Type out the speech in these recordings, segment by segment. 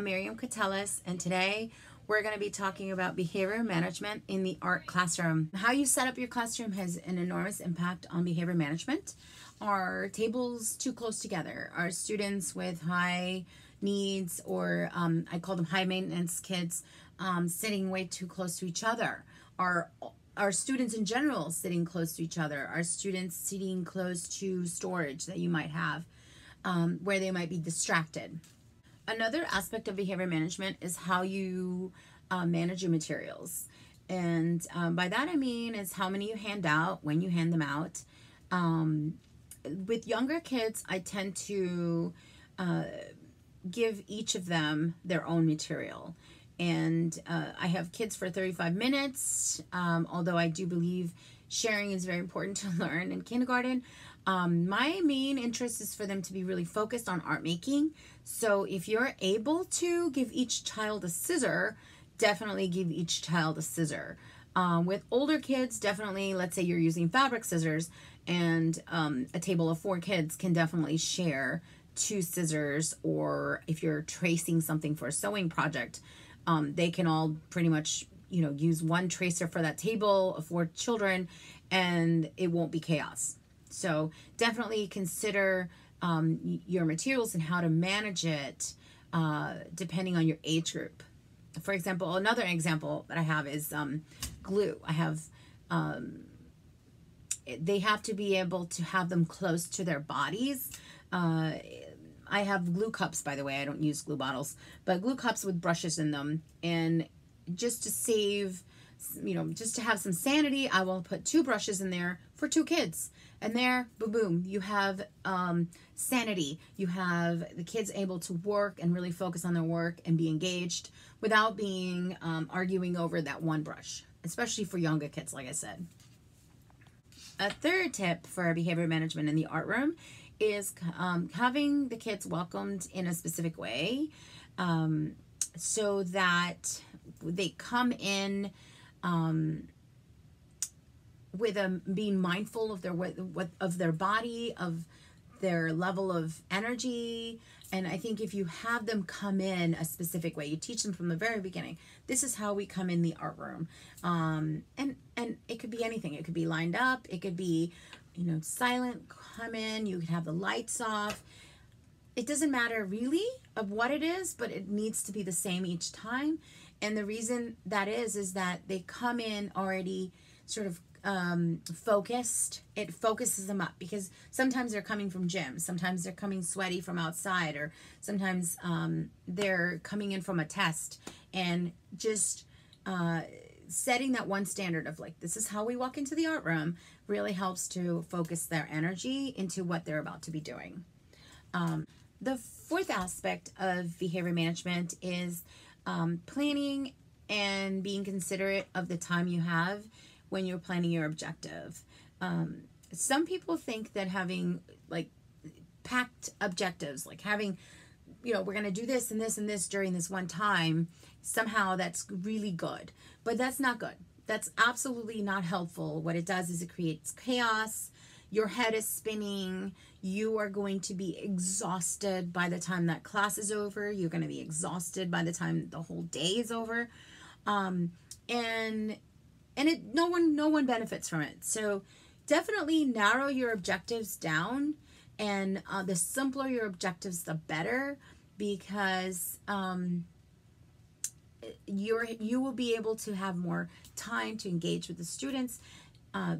I'm Miriam Cutelis, and today we're going to be talking about behavior management in the art classroom. How you set up your classroom has an enormous impact on behavior management. Are tables too close together? Are students with high needs, or I call them high maintenance kids, sitting way too close to each other? Are students in general sitting close to each other? Are students sitting close to storage that you might have, where they might be distracted? Another aspect of behavior management is how you manage your materials. And by that I mean is how many you hand out, when you hand them out. With younger kids, I tend to give each of them their own material. And I have kids for 35 minutes, although I do believe sharing is very important to learn in kindergarten. My main interest is for them to be really focused on art making. So if you're able to give each child a scissor, definitely give each child a scissor. With older kids, definitely, let's say you're using fabric scissors, and a table of 4 kids can definitely share 2 scissors, or if you're tracing something for a sewing project, they can all pretty much, use one tracer for that table of 4 children, and it won't be chaos. So definitely consider your materials and how to manage it depending on your age group. For example, another example that I have is glue. I have they have to be able to have them close to their bodies. I have glue cups, by the way. I don't use glue bottles, but glue cups with brushes in them. And just to save, just to have some sanity, I will put 2 brushes in there for 2 kids. And there, boom, boom, you have sanity. You have the kids able to work and really focus on their work and be engaged without being arguing over that one brush, especially for younger kids, like I said. A third tip for behavior management in the art room is having the kids welcomed in a specific way, so that they come in with being mindful of their body, of their level of energy. And I think if you have them come in a specific way, you teach them from the very beginning, this is how we come in the art room. And it could be anything. It could be lined up. It could be, silent, come in. You could have the lights off. It doesn't matter really of what it is, but it needs to be the same each time. And the reason that is that they come in already sort of focused. It focuses them up, because sometimes they're coming from gym, sometimes they're coming sweaty from outside, or sometimes they're coming in from a test, and just setting that one standard of like, this is how we walk into the art room really helps to focus their energy into what they're about to be doing. The fourth aspect of behavior management is planning and being considerate of the time you have when you're planning your objective. Some people think that having like packed objectives, like having, we're going to do this and this and this during this one time, somehow that's really good. But that's not good. That's absolutely not helpful. What it does is it creates chaos. Your head is spinning. You are going to be exhausted by the time that class is over. You're going to be exhausted by the time the whole day is over. And no one benefits from it. So definitely narrow your objectives down, and the simpler your objectives, the better, because you will be able to have more time to engage with the students,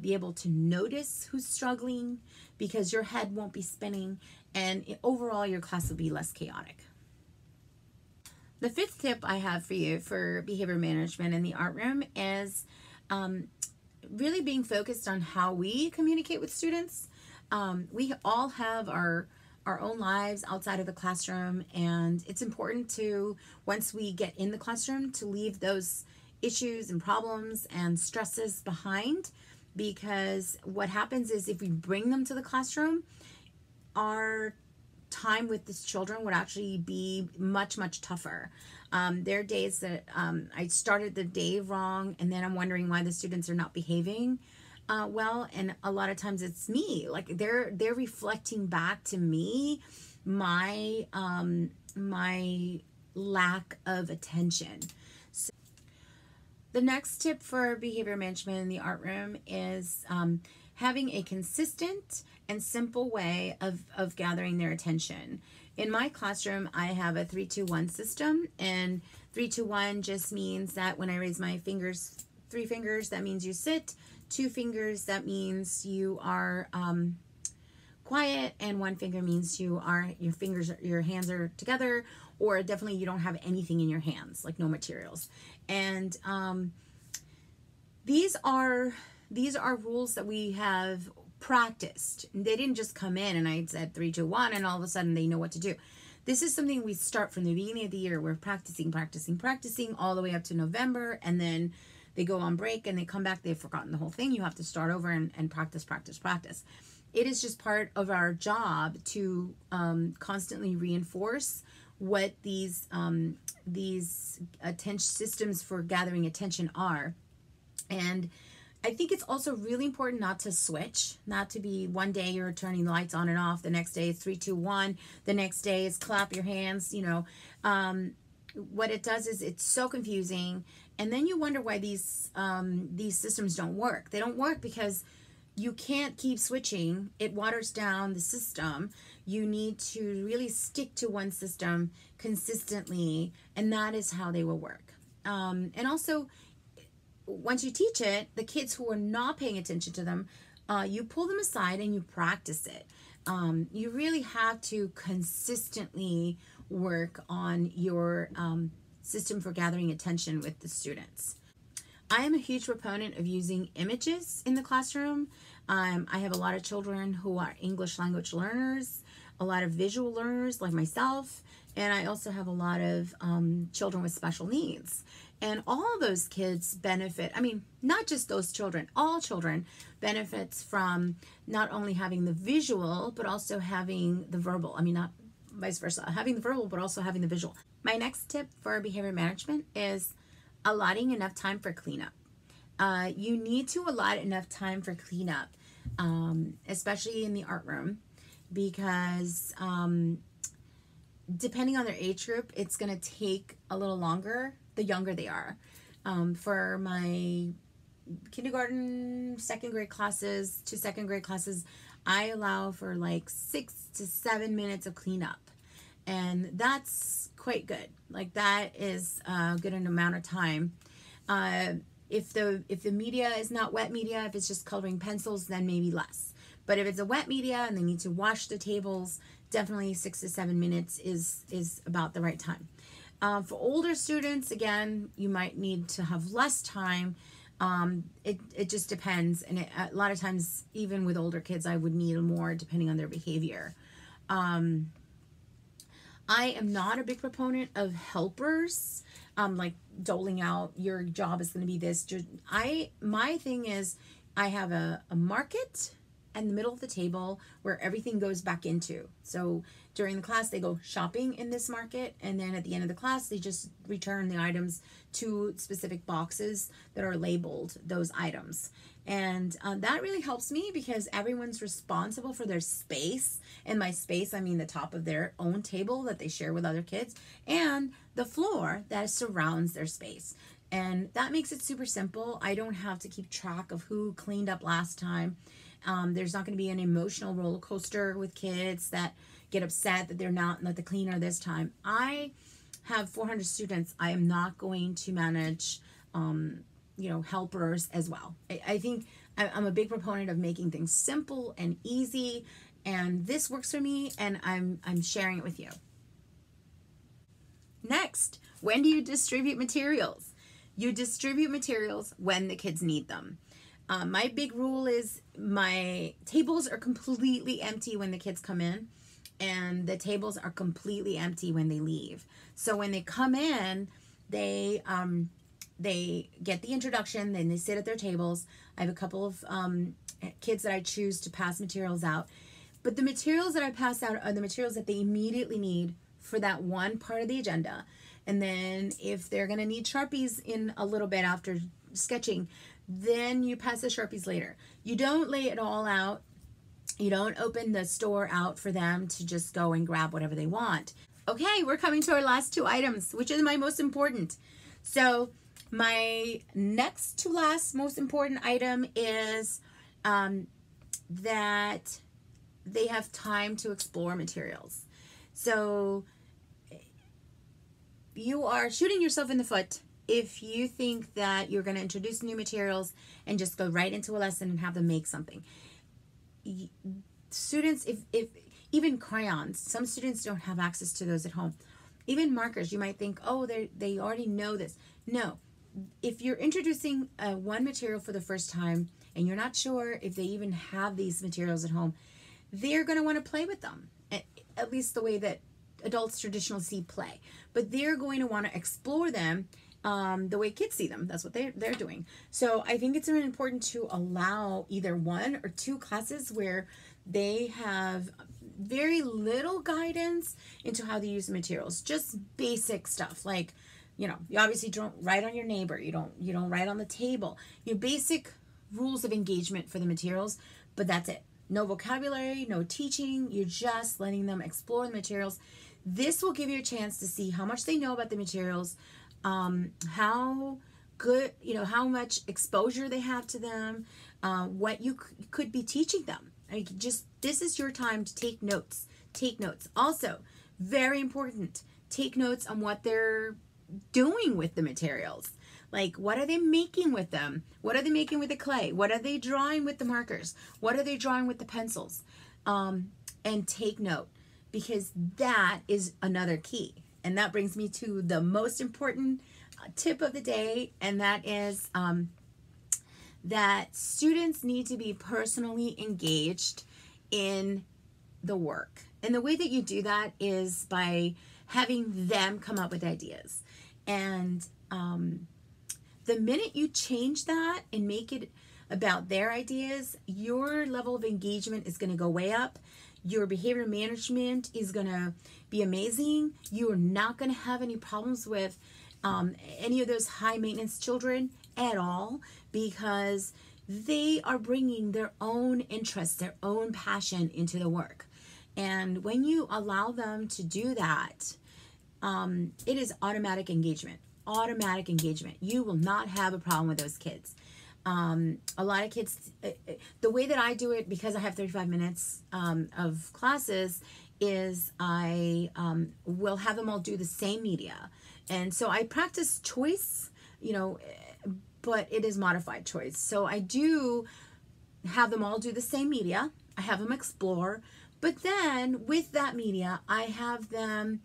be able to notice who's struggling, because your head won't be spinning, and overall your class will be less chaotic. The fifth tip I have for you for behavior management in the art room is really being focused on how we communicate with students. We all have our own lives outside of the classroom, and it's important to, once we get in the classroom, to leave those issues and problems and stresses behind, because what happens is if we bring them to the classroom, our time with these children would actually be much, much tougher. There are days that I started the day wrong, and then I'm wondering why the students are not behaving well, and a lot of times it's me. Like they're reflecting back to me my lack of attention. So the next tip for behavior management in the art room is having a consistent and simple way of gathering their attention. In my classroom, I have a 3-2-1 system, and 3-2-1 just means that when I raise my fingers, 3 fingers, that means you sit, 2 fingers, that means you are quiet, and 1 finger means your hands are together, or definitely you don't have anything in your hands, like no materials. And these are rules that we have practiced. They didn't just come in and I said 3-2-1 and all of a sudden they know what to do. This is something we start from the beginning of the year. We're practicing all the way up to November, and then they go on break and they come back, they've forgotten the whole thing. You have to start over and practice. It is just part of our job to constantly reinforce what these attention systems for gathering attention are. And I think it's also really important not to switch, not to be one day you're turning the lights on and off, the next day it's 3-2-1, the next day is clap your hands, what it does is it's so confusing, and then you wonder why these systems don't work. They don't work because you can't keep switching. It waters down the system. You need to really stick to one system consistently, and that is how they will work. And also, once you teach it, the kids who are not paying attention to them, you pull them aside and you practice it. You really have to consistently work on your system for gathering attention with the students. I am a huge proponent of using images in the classroom. I have a lot of children who are English language learners, a lot of visual learners like myself, and I also have a lot of children with special needs. And all those kids benefit, not just those children, all children benefits from not only having the visual, but also having the verbal. Not vice versa, having the verbal, but also having the visual. My next tip for behavior management is allotting enough time for cleanup. You need to allot enough time for cleanup, especially in the art room, because depending on their age group, it's going to take a little longer the younger they are. For my kindergarten, 2nd grade classes to 2nd grade classes, I allow for like 6 to 7 minutes of cleanup. And that's quite good. Like that is a good amount of time. If the media is not wet media, if it's just coloring pencils, then maybe less. But if it's a wet media and they need to wash the tables, definitely 6 to 7 minutes is about the right time. For older students, again, you might need to have less time. It just depends. And a lot of times, even with older kids, I would need more depending on their behavior. I am not a big proponent of helpers, like doling out, your job is going to be this. My thing is I have a market in the middle of the table where everything goes back into. So during the class, they go shopping in this market, and then at the end of the class, they just return the items to specific boxes that are labeled those items. And that really helps me because everyone's responsible for their space. And by space, I mean the top of their own table that they share with other kids and the floor that surrounds their space. And that makes it super simple. I don't have to keep track of who cleaned up last time. There's not going to be an emotional roller coaster with kids that get upset that they're not the cleaner this time. I have 400 students. I am not going to manage, helpers as well. I think I'm a big proponent of making things simple and easy, and this works for me, and I'm sharing it with you. Next, when do you distribute materials? You distribute materials when the kids need them. My big rule is my tables are completely empty when the kids come in, and the tables are completely empty when they leave. So when they come in, they get the introduction, then they sit at their tables. I have a couple of kids that I choose to pass materials out. But the materials that I pass out are the materials that they immediately need for that one part of the agenda. And then if they're going to need Sharpies in a little bit after sketching, then you pass the Sharpies later. You don't lay it all out. You don't open the store out for them to just go and grab whatever they want. Okay, we're coming to our last two items, which is my most important. So my next to last most important item is that they have time to explore materials. So you are shooting yourself in the foot if you think that you're going to introduce new materials and just go right into a lesson and have them make something. Students, if even crayons, some students don't have access to those at home. Even markers, you might think, oh, they already know this. No, if you're introducing one material for the first time and you're not sure if they even have these materials at home, they're going to want to play with them, at least the way that adults traditionally see play. But they're going to want to explore them the way kids see them. That's what they're doing. So I think it's really important to allow either one or two classes where they have very little guidance into how to use the materials. Just basic stuff like, you obviously don't write on your neighbor. You don't write on the table. Your basic rules of engagement for the materials, but that's it. No vocabulary, no teaching. You're just letting them explore the materials. This will give you a chance to see how much they know about the materials, how good, how much exposure they have to them, what you could be teaching them. I mean, this is your time to take notes. Take notes. Also, very important, take notes on what they're doing with the materials. Like, what are they making with them? What are they making with the clay? What are they drawing with the markers? What are they drawing with the pencils? And take note, because that is another key. And that brings me to the most important tip of the day, and that is that students need to be personally engaged in the work. And the way that you do that is by having them come up with ideas. And the minute you change that and make it about their ideas, your level of engagement is going to go way up. Your behavior management is going to be amazing. You are not going to have any problems with any of those high maintenance children at all, because they are bringing their own interests, their own passion into the work. And when you allow them to do that, it is automatic engagement. Automatic engagement. You will not have a problem with those kids. A lot of kids, the way that I do it, because I have 35 minutes of classes, is I will have them all do the same media. And so I practice choice, but it is modified choice. So I do have them all do the same media. I have them explore. But then with that media, I have them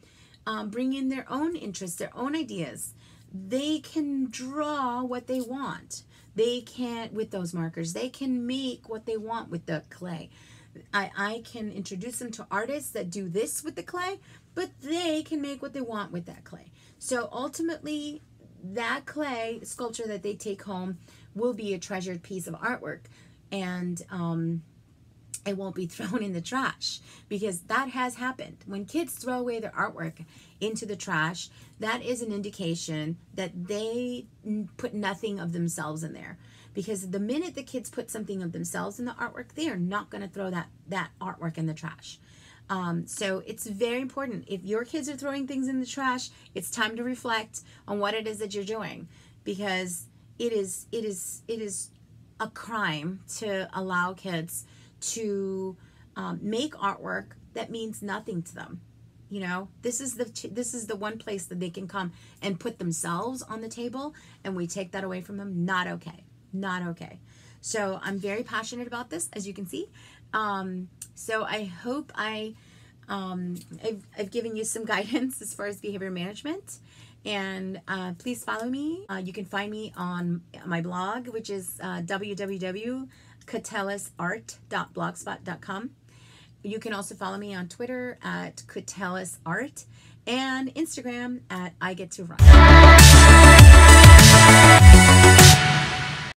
bring in their own interests, their own ideas. They can draw what they want. They can, with those markers, they can make what they want with the clay. I can introduce them to artists that do this with the clay, but they can make what they want with that clay. So ultimately, that clay sculpture that they take home will be a treasured piece of artwork, and it won't be thrown in the trash, because that has happened. When kids throw away their artwork into the trash, that is an indication that they put nothing of themselves in there. Because the minute the kids put something of themselves in the artwork, they are not going to throw that artwork in the trash. So it's very important. If your kids are throwing things in the trash, it's time to reflect on what it is that you're doing, because it is a crime to allow kids to make artwork that means nothing to them. This is the one place that they can come and put themselves on the table, and we take that away from them. Not okay. Not okay. So I'm very passionate about this, as you can see. So I hope I've given you some guidance as far as behavior management. And please follow me. You can find me on my blog, which is www.cutelisart.blogspot.com. You can also follow me on Twitter at cutelisart and Instagram at I Get to Run.